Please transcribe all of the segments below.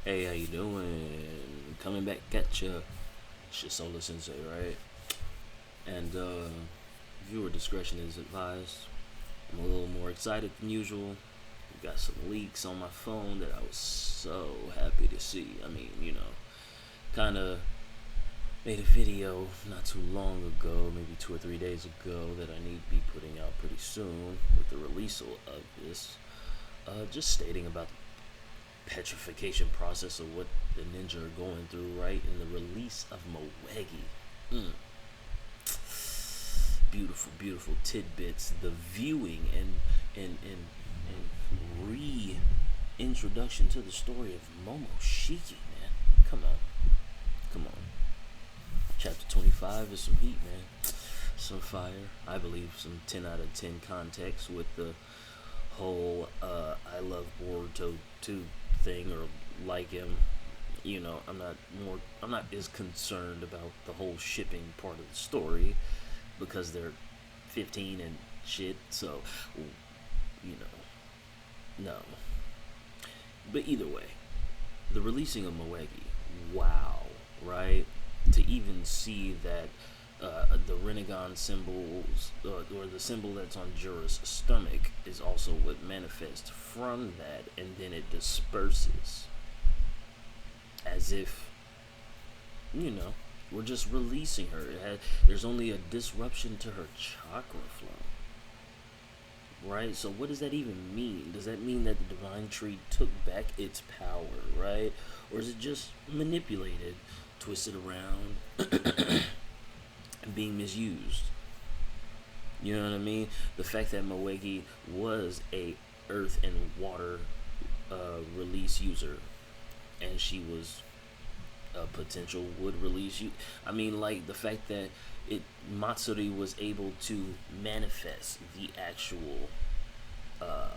Hey, how you doing? Coming back at ya. It's your Solar Sensei, right? And viewer discretion is advised. I'm a little more excited than usual. Got some leaks on my phone that I was so happy to see. I mean, kind of made a video not too long ago, maybe 2 or 3 days ago, that I need to be putting out pretty soon with the release of this. Just stating about petrification process of what the ninja are going through, right? In the release of Moegi. Beautiful, beautiful tidbits. The viewing and reintroduction to the story of Momoshiki, man. Come on. Come on. Chapter 25 is some heat, man. Some fire. I believe some 10 out of 10 context with the whole I love Boruto 2 thing, or like him. I'm not as concerned about the whole shipping part of the story because they're 15 and shit, so no. But either way, the releasing of Moegi, wow, right? To even see that the Renegon symbols, or the symbol that's on Jura's stomach, is also what manifests from that, and then it disperses. As if, we're just releasing her. There's only a disruption to her chakra flow. Right? So what does that even mean? Does that mean that the divine tree took back its power, right? Or is it just manipulated, twisted around, and being misused? You know what I mean? The fact that Moegi was a earth and water release user, and she was a potential wood release. I mean, like the fact that Matsuri was able to uh,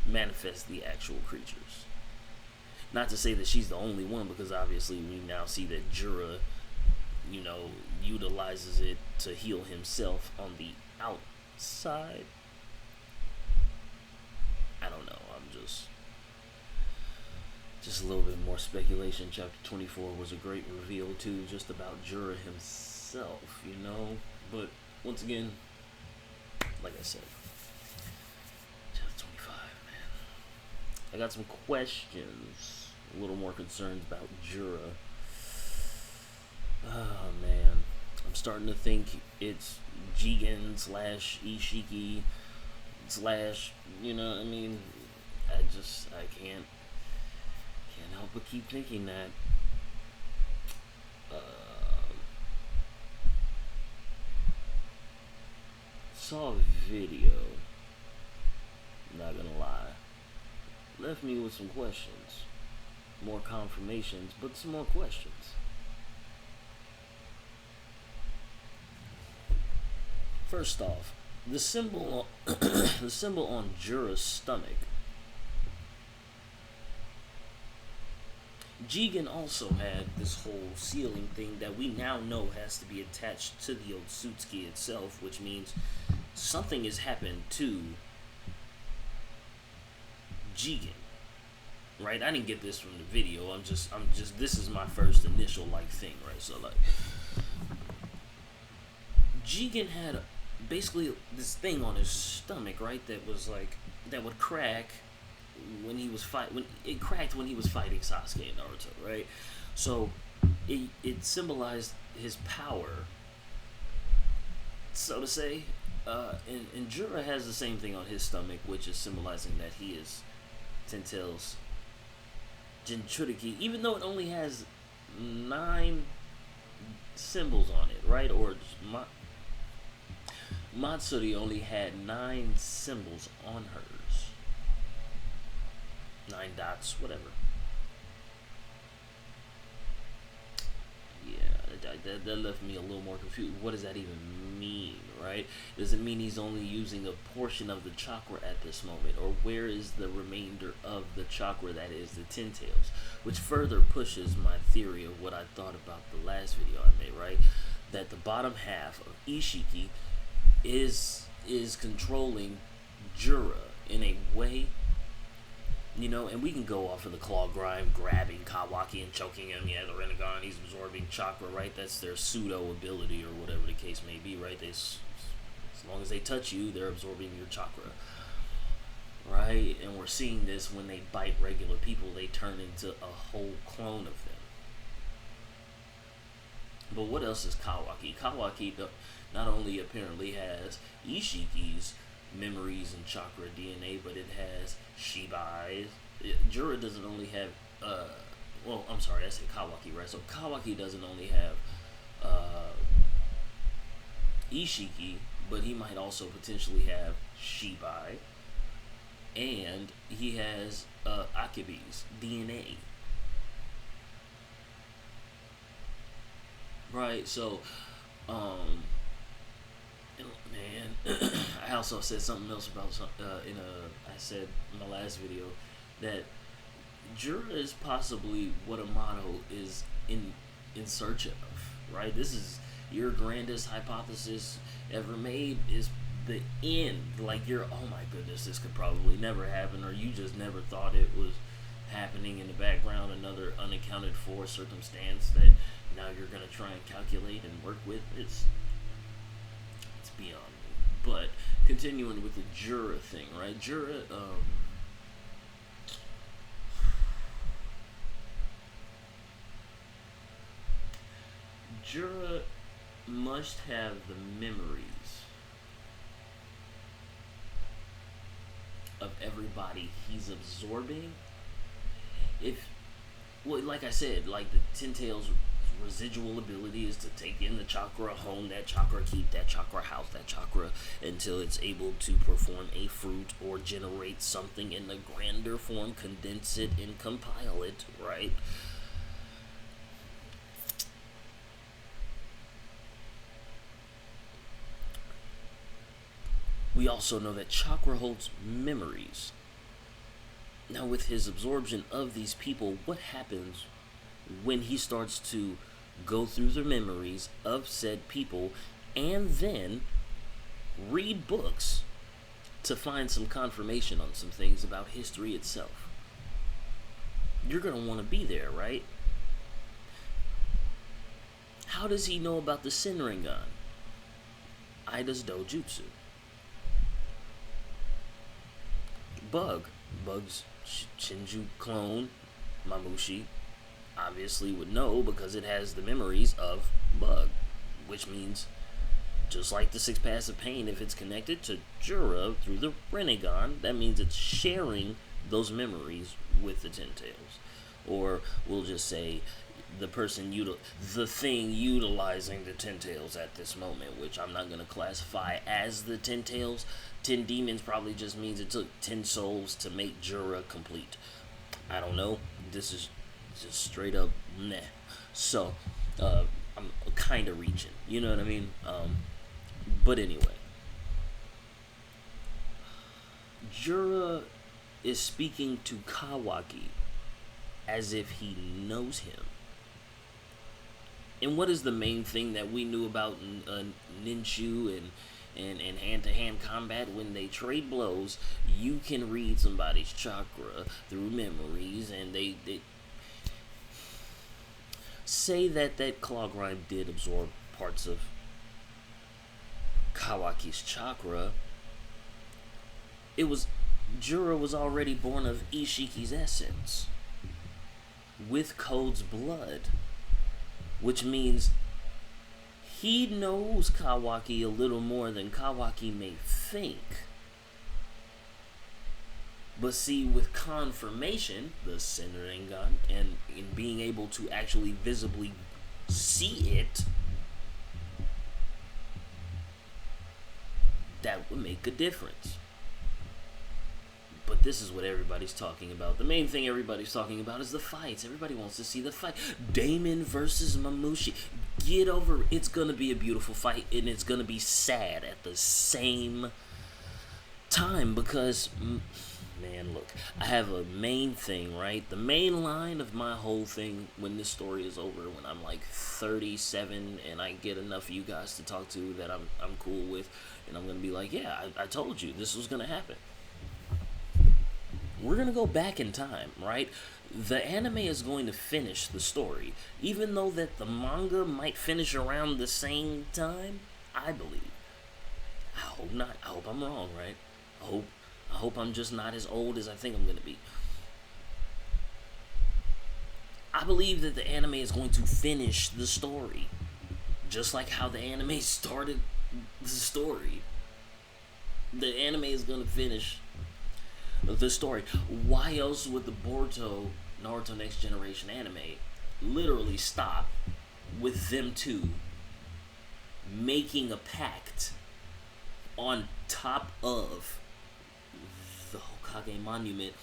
manifest the actual creatures. Not to say that she's the only one, because obviously we now see that Jura, utilizes it to heal himself on the outside. I don't know. I'm just a little bit more speculation. Chapter 24 was a great reveal too, just about Jura himself, But once again, like I said, chapter 25, man. I got some questions, a little more concerns about Jura. Oh man, I'm starting to think it's Jigen slash Ishiki slash, I mean, I can't help but keep thinking that. Saw a video, not gonna lie, left me with some questions, more confirmations, but some more questions. First off, the symbol, the symbol on Jura's stomach. Jigen also had this whole sealing thing that we now know has to be attached to the Otsutsuki itself, which means something has happened to Jigen. Right? I didn't get this from the video. I'm just this is my first initial thing, right? So Jigen had basically this thing on his stomach, right, that would crack when he was when it cracked when he was fighting Sasuke and Naruto, right? So it symbolized his power, so to say. And Jura has the same thing on his stomach, which is symbolizing that he is Tentail's Jinchuriki, even though it only has 9 symbols on it, right? Or Matsuri only had 9 symbols on hers. 9 dots, whatever. Yeah, that left me a little more confused. What does that even mean, right? Does it mean he's only using a portion of the chakra at this moment? Or where is the remainder of the chakra that is the Tentails? Which further pushes my theory of what I thought about the last video I made, right? That the bottom half of Ishiki is controlling Jura in a way and we can go off of the claw grind, grabbing Kawaki and choking him. Yeah, the Renegon, he's absorbing chakra, right? That's their pseudo ability or whatever the case may be, right? As long as they touch you, they're absorbing your chakra, right? And we're seeing this when they bite regular people, they turn into a whole clone of them. But what else is Kawaki? Kawaki not only apparently has Ishiki's memories and chakra DNA, but it has Shibai. Jura doesn't only have, well, I'm sorry, I said Kawaki, right? So Kawaki doesn't only have Ishiki, but he might also potentially have Shibai, and he has Akibi's DNA. Right, so, man, I also said something else about I said in my last video that Jura is possibly what Amato is in search of, right? This is your grandest hypothesis ever made, is the end. Like, oh my goodness, this could probably never happen, or you just never thought it was happening in the background, another unaccounted for circumstance that now you're going to try and calculate and work with. It's beyond me. But continuing with the Jura thing, right? Jura, Jura must have the memories of everybody he's absorbing. Like I said, like the Ten Tails' residual ability is to take in the chakra, hone that chakra, keep that chakra, house that chakra until it's able to perform a fruit or generate something in the grander form, condense it and compile it, right? We also know that chakra holds memories. Now, with his absorption of these people, what happens when he starts to go through the memories of said people and then read books to find some confirmation on some things about history itself? You're going to want to be there, right? How does he know about the Senringan? Ida's Dojutsu. Bug's Shinju clone, Mamushi, obviously would know because it has the memories of Bug, which means, just like the Six Paths of Pain, if it's connected to Jura through the Renegon, that means it's sharing those memories with the Ten Tails. Or we'll just say the thing utilizing the Ten Tails at this moment, which I'm not going to classify as the Ten Tails. 10 demons probably just means it took 10 souls to make Jura complete. I don't know. This is just straight up meh. So, I'm kind of reaching. You know what I mean? But anyway. Jura is speaking to Kawaki as if he knows him. And what is the main thing that we knew about Ninshu and hand-to-hand combat? When they trade blows, you can read somebody's chakra through memories, and they say that claw grind did absorb parts of Kawaki's chakra. Jura was already born of Ishiki's essence with Code's blood, which means he knows Kawaki a little more than Kawaki may think. But see, with confirmation, the Senringan, and in being able to actually visibly see it, that would make a difference. But this is what everybody's talking about. The main thing everybody's talking about is the fights. Everybody wants to see the fight. Damon versus Mamushi. Get over it. It's going to be a beautiful fight, and it's going to be sad at the same time because, man, look, I have a main thing, right? The main line of my whole thing when this story is over, when I'm like 37 and I get enough of you guys to talk to that I'm cool with, and I'm going to be like, yeah, I told you this was going to happen. we're gonna go back in time, right? The anime is going to finish the story, even though that the manga might finish around the same time. I believe. I hope not. I hope I'm wrong, right? I hope I'm just not as old as I think I'm gonna be. I believe that the anime is going to finish the story, just like how the anime started the story. The anime is gonna finish the story. Why else would the Boruto Naruto Next Generation anime literally stop with them two making a pact on top of the Hokage Monument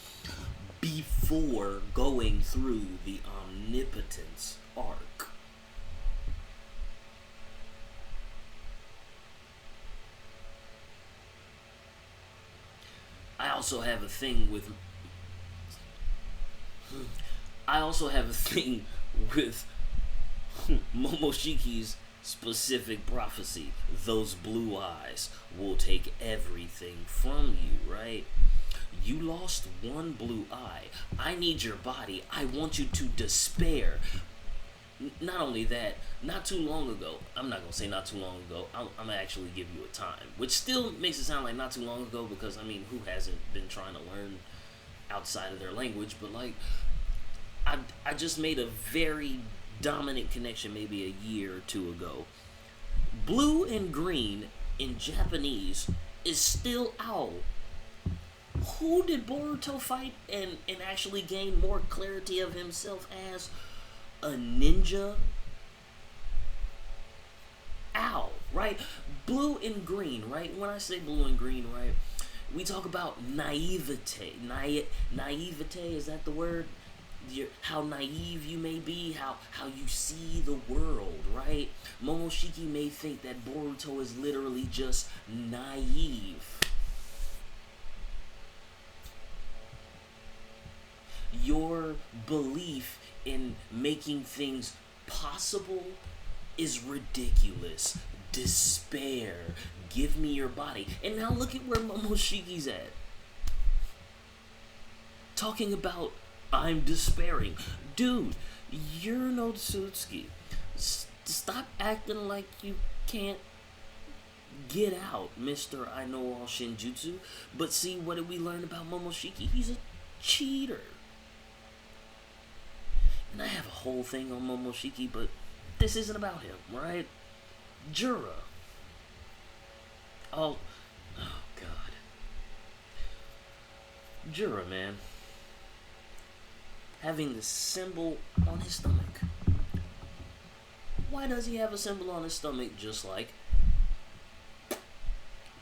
before going through the Omnipotence arc? I also have a thing with Momoshiki's specific prophecy. Those blue eyes will take everything from you, right? You lost one blue eye. I need your body. I want you to despair. Not only that, not too long ago, I'm not going to say not too long ago, I'm going to actually give you a time, which still makes it sound like not too long ago because, I mean, who hasn't been trying to learn outside of their language? But, like, I just made a very dominant connection maybe a year or two ago. Blue and green in Japanese is still out. Who did Boruto fight and actually gain more clarity of himself as? A ninja? Ow, right? Blue and green, right? When I say blue and green, right? We talk about naivete. Naivete, is that the word? How naive you may be, how you see the world, right? Momoshiki may think that Boruto is literally just naive. Your belief in making things possible is ridiculous. Despair. Give me your body. And now look at where Momoshiki's at. Talking about, I'm despairing. Dude, you're no Tsutsuki. Stop acting like you can't get out, Mr. I know all Shinjutsu. But see, what did we learn about Momoshiki? He's a cheater. And I have a whole thing on Momoshiki, but this isn't about him, right? Jura. Oh God. Jura, man. Having the symbol on his stomach. Why does he have a symbol on his stomach just like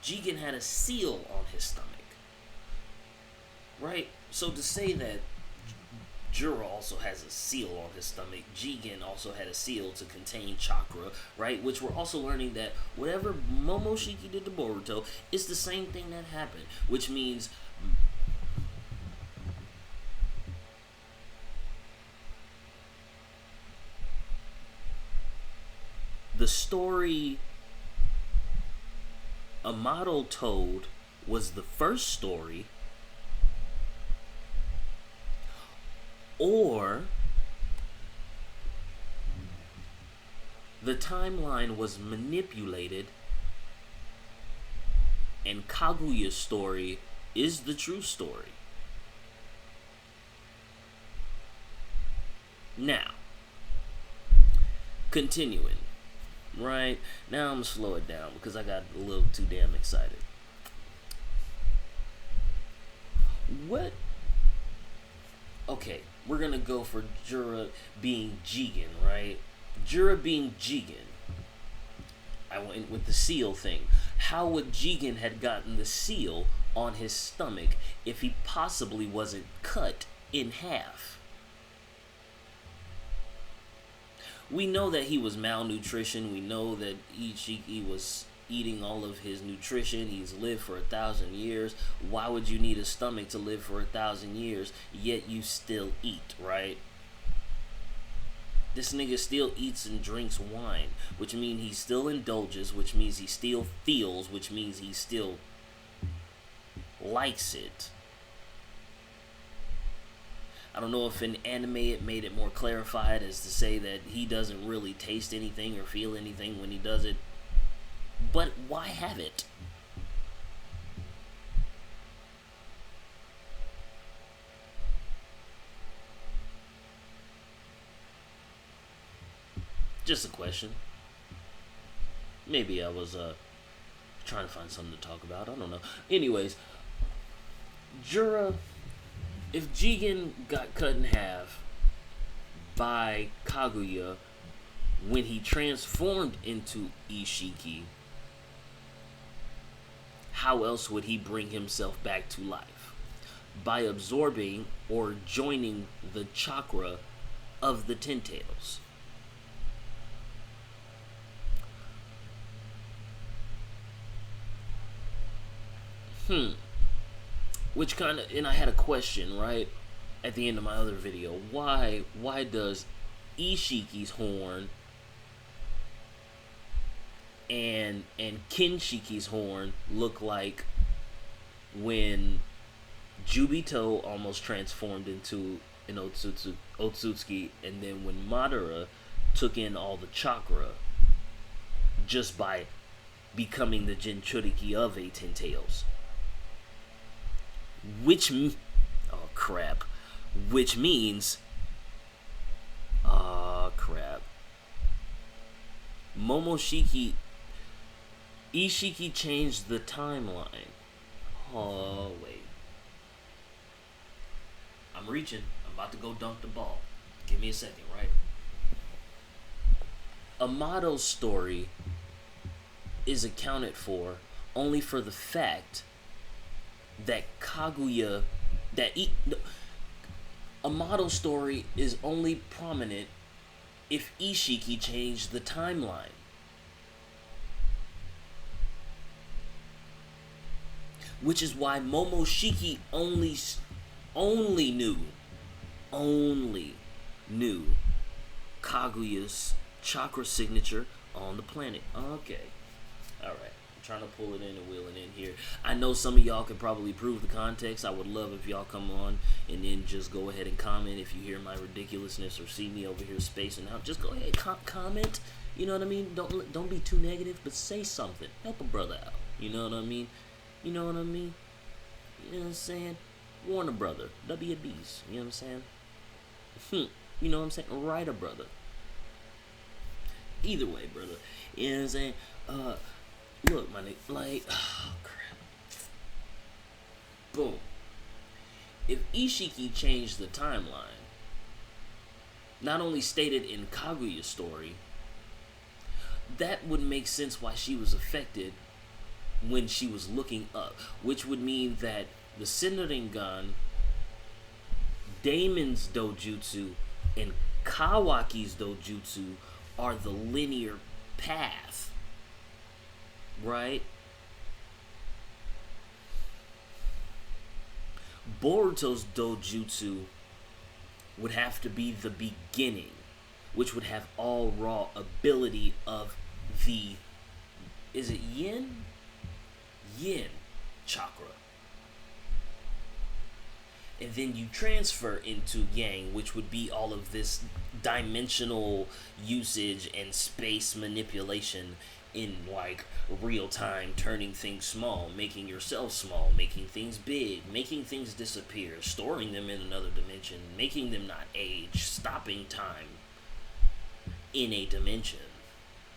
Jigen had a seal on his stomach? Right? So to say that Jura also has a seal on his stomach, Jigen also had a seal to contain chakra, right? Which we're also learning that whatever Momoshiki did to Boruto is the same thing that happened, which means the story Amado told was the first story, or the timeline was manipulated and Kaguya's story is the true story. Now, continuing, right? Now I'm gonna slow it down because I got a little too damn excited. What? Okay, we're gonna go for Jura being Jigen, right? Jura being Jigen. I went with the seal thing. How would Jigen had gotten the seal on his stomach if he possibly wasn't cut in half? We know that he was malnutrition. We know that Ichiki was eating all of his nutrition. He's lived for 1,000 years. Why would you need a stomach to live for 1,000 years, yet you still eat, right? This nigga still eats and drinks wine, which means he still indulges, which means he still feels, which means he still likes it. I don't know if in anime it made it more clarified as to say that he doesn't really taste anything or feel anything when he does it. But why have it? Just a question. Maybe I was trying to find something to talk about. I don't know. Anyways, Jura, if Jigen got cut in half by Kaguya when he transformed into Ishiki, how else would he bring himself back to life? By absorbing or joining the chakra of the Ten Tails. Which kind of, and I had a question, right, at the end of my other video. Why does Ishiki's horn and Kinshiki's horn look like when Jubito almost transformed into an Otsutsuki, and then when Madara took in all the chakra just by becoming the Jinchuriki of a Ten Tails? Which means Ishiki changed the timeline. Oh, wait. I'm reaching. I'm about to go dunk the ball. Give me a second, right? Amato's story is accounted for only for the fact that Kaguya, Amato's story is only prominent if Ishiki changed the timeline. Which is why Momoshiki only knew Kaguya's chakra signature on the planet. Okay. Alright. I'm trying to pull it in and wheel it in here. I know some of y'all can probably prove the context. I would love if y'all come on and then just go ahead and comment if you hear my ridiculousness or see me over here spacing out. Just go ahead, comment. You know what I mean? Don't be too negative, but say something. Help a brother out. You know what I mean? You know what I mean? You know what I'm saying? Warn a brother. WBs. You know what I'm saying? You know what I'm saying? Write a brother. Either way, brother. You know what I'm saying? Look, my nigga. Like, oh, crap. Boom. If Ishiki changed the timeline, not only stated in Kaguya's story, that would make sense why she was affected when she was looking up, which would mean that the Senringan, Damon's dojutsu, and Kawaki's dojutsu are the linear path, right? Boruto's dojutsu would have to be the beginning, which would have all raw ability of the, is it yin? Yin chakra. And then you transfer into yang, which would be all of this dimensional usage and space manipulation in like real time, turning things small, making yourself small, making things big, making things disappear, storing them in another dimension, making them not age, stopping time in a dimension,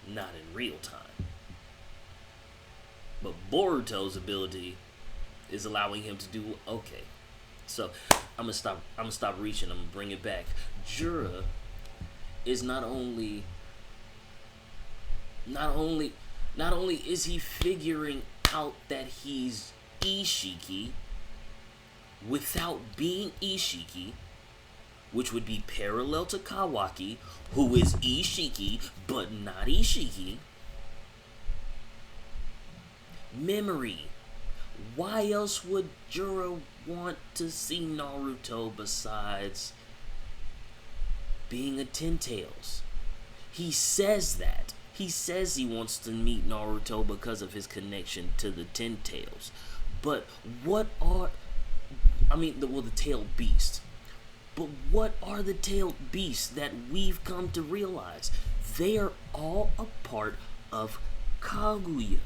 not in real time. But Boruto's ability is allowing him to do okay. So I'm gonna stop reaching. I'm gonna bring it back. Jura is not only is he figuring out that he's Ishiki without being Ishiki, which would be parallel to Kawaki, who is Ishiki but not Ishiki. Memory. Why else would Jura want to see Naruto besides being a Ten Tails? He says that. He says he wants to meet Naruto because of his connection to the Ten Tails. But what are... the tailed beast. But what are the tailed beasts that we've come to realize? They are all a part of Kaguya.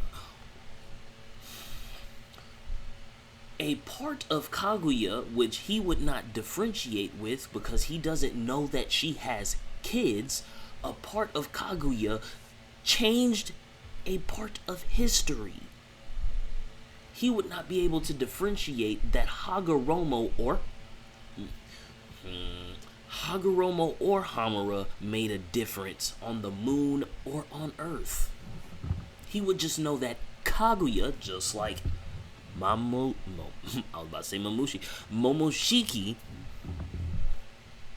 A part of Kaguya which he would not differentiate with because he doesn't know that she has kids. A part of Kaguya changed a part of history. He would not be able to differentiate that Hagoromo or Hamura made a difference on the moon or on Earth. He would just know that Kaguya, just like Momoshiki,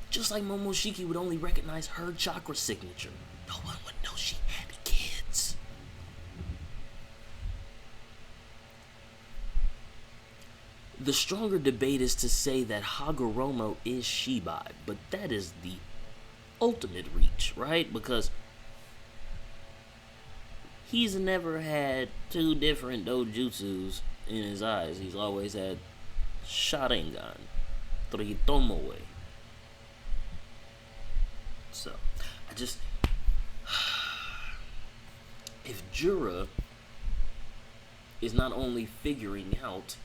just like Momoshiki would only recognize her chakra signature. No one would know she had kids. The stronger debate is to say that Hagoromo is Shibai, but that is the ultimate reach, right? Because he's never had two different dojutsus in his eyes. He's always had Sharingan, Tritomoe. So, if Jura is not only figuring out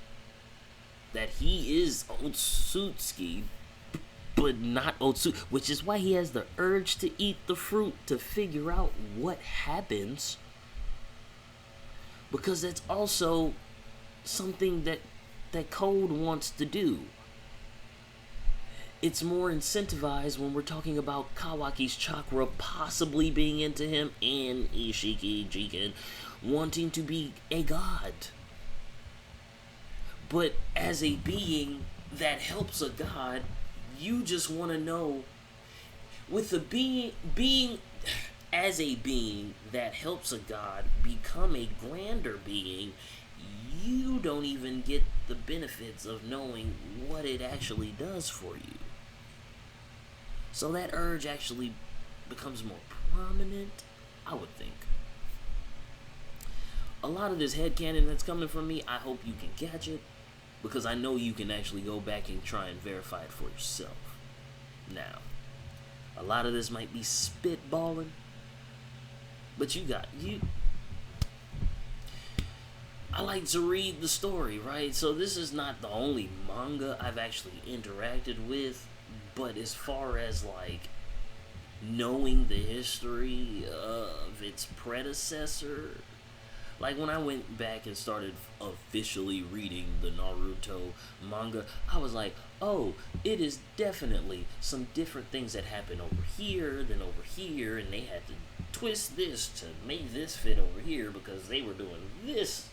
that he is Otsutsuki, but not Otsu, which is why he has the urge to eat the fruit to figure out what happens, because that's also something that Code wants to do. It's more incentivized when we're talking about Kawaki's chakra possibly being into him and Ishiki Jiken wanting to be a god. But as a being that helps a god, you just want to know, with the being as a being that helps a god become a grander being, you don't even get the benefits of knowing what it actually does for you. So that urge actually becomes more prominent, I would think. A lot of this headcanon that's coming from me, I hope you can catch it, because I know you can actually go back and try and verify it for yourself. Now, a lot of this might be spitballing, but I like to read the story, right? So this is not the only manga I've actually interacted with, but as far as like knowing the history of its predecessor, like when I went back and started officially reading the Naruto manga, I was like, oh, it is definitely some different things that happen over here than over here, and they had to twist this to make this fit over here because they were doing this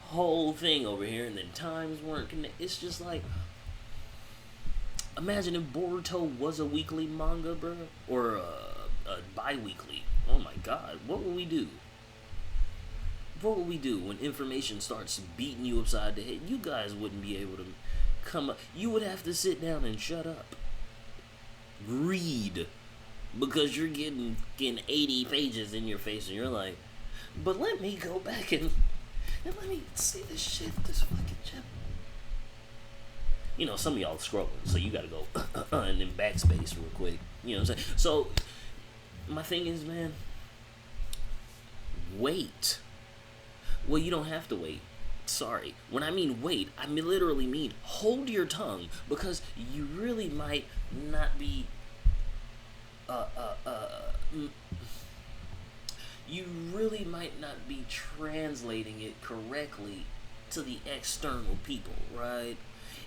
whole thing over here, and then times weren't connected. It's just like, imagine if Boruto was a weekly manga, bro, or a bi-weekly. Oh my god, what would we do? What would we do when information starts beating you upside the head? You guys wouldn't be able to come up. You would have to sit down and shut up. Read. Because you're getting 80 pages in your face and you're like, but let me go back and let me see this shit, this fucking chapter. You know, some of y'all scrolling, so you gotta go and then backspace real quick. You know what I'm saying? So, my thing is, man, wait. Well, you don't have to wait. Sorry. When I mean wait, I literally mean hold your tongue, because you really might not be you really might not be translating it correctly to the external people, right?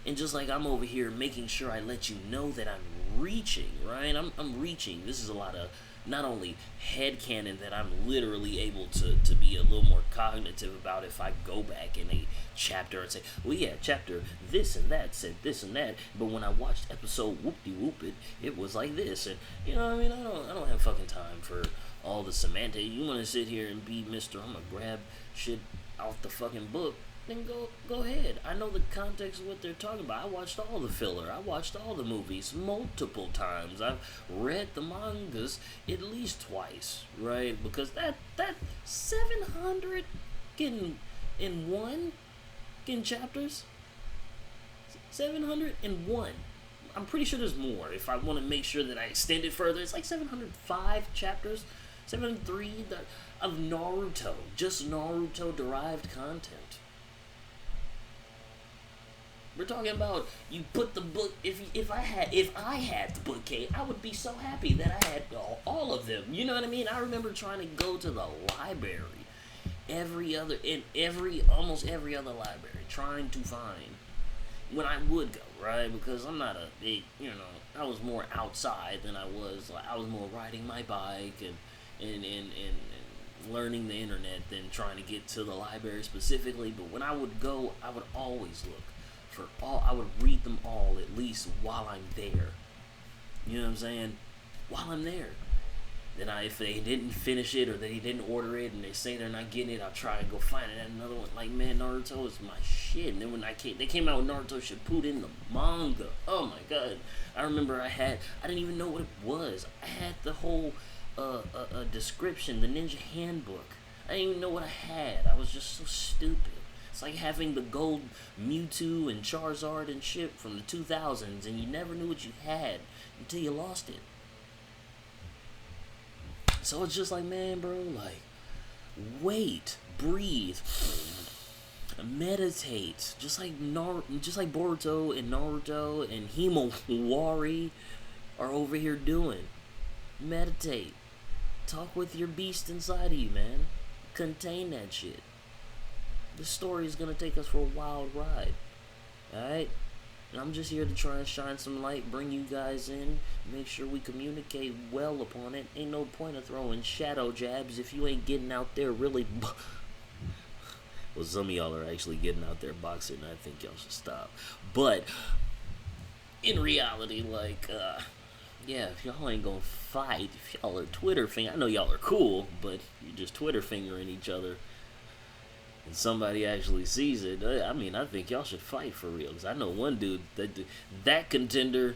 And just like I'm over here making sure I let you know that I'm reaching, right? I'm reaching. This is a lot of not only headcanon that I'm literally able to be a little more cognitive about if I go back in a chapter and say, well, yeah, chapter this and that said this and that, but when I watched episode whoop-de-whoop it was like this, and you know what I mean? I don't have fucking time for all the semantics. You want to sit here and be Mr. I'm gonna grab shit out the fucking book, then go ahead. I know the context of what they're talking about. I watched all the filler. I watched all the movies multiple times. I've read the mangas at least twice, right? Because that 700 getting chapters, 701. I'm pretty sure there's more. If I want to make sure that I extend it further, it's like 705 chapters, 703 of Naruto, just Naruto derived content. We're talking about you put the book. If I had the book, Kate, I would be so happy that I had all of them. You know what I mean? I remember trying to go to the library, almost every other library, trying to find when I would go, right? Because I'm not a big, I was more outside than I was. Like, I was more riding my bike and learning the internet than trying to get to the library specifically. But when I would go, I would always look. I would read them all at least while I'm there. You know what I'm saying? While I'm there. Then if they didn't finish it or they didn't order it and they say they're not getting it, I'll try and go find it at another one. Like, man, Naruto is my shit. And then when they came out with Naruto Shippuden, the manga. Oh my god. I remember I didn't even know what it was. I had the whole description, the Ninja Handbook. I didn't even know what I had. I was just so stupid. It's like having the gold Mewtwo and Charizard and shit from the 2000s, and you never knew what you had until you lost it. So it's just like, man, bro, like, wait, breathe, meditate, just like Boruto and Naruto and Himawari are over here doing. Meditate, talk with your beast inside of you, man. Contain that shit. This story is going to take us for a wild ride. Alright? And I'm just here to try and shine some light, bring you guys in, make sure we communicate well upon it. Ain't no point of throwing shadow jabs if you ain't getting out there really... Well, some of y'all are actually getting out there boxing, and I think y'all should stop. But, in reality, like, yeah, if y'all ain't gonna fight, if y'all are Twitter fingering... I know y'all are cool, but you're just Twitter fingering each other. And somebody actually sees it. I mean, I think y'all should fight for real. Because I know one dude, that contender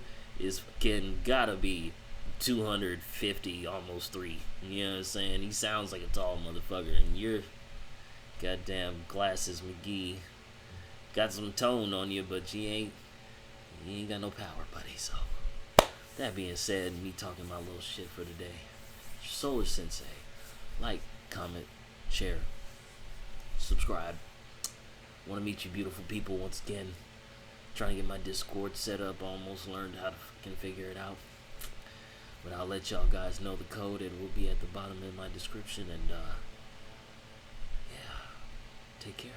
gotta be 250, almost 3. You know what I'm saying? He sounds like a tall motherfucker. And you're goddamn Glasses McGee. Got some tone on you, but you ain't got no power, buddy. So, that being said, me talking my little shit for today. Solar Sensei. Like, comment, share. Subscribe. Want to meet you beautiful people once again. Trying to get my Discord set up. Almost learned how to fucking figure it out. But I'll let y'all guys know the code. It will be at the bottom of my description. And, yeah. Take care.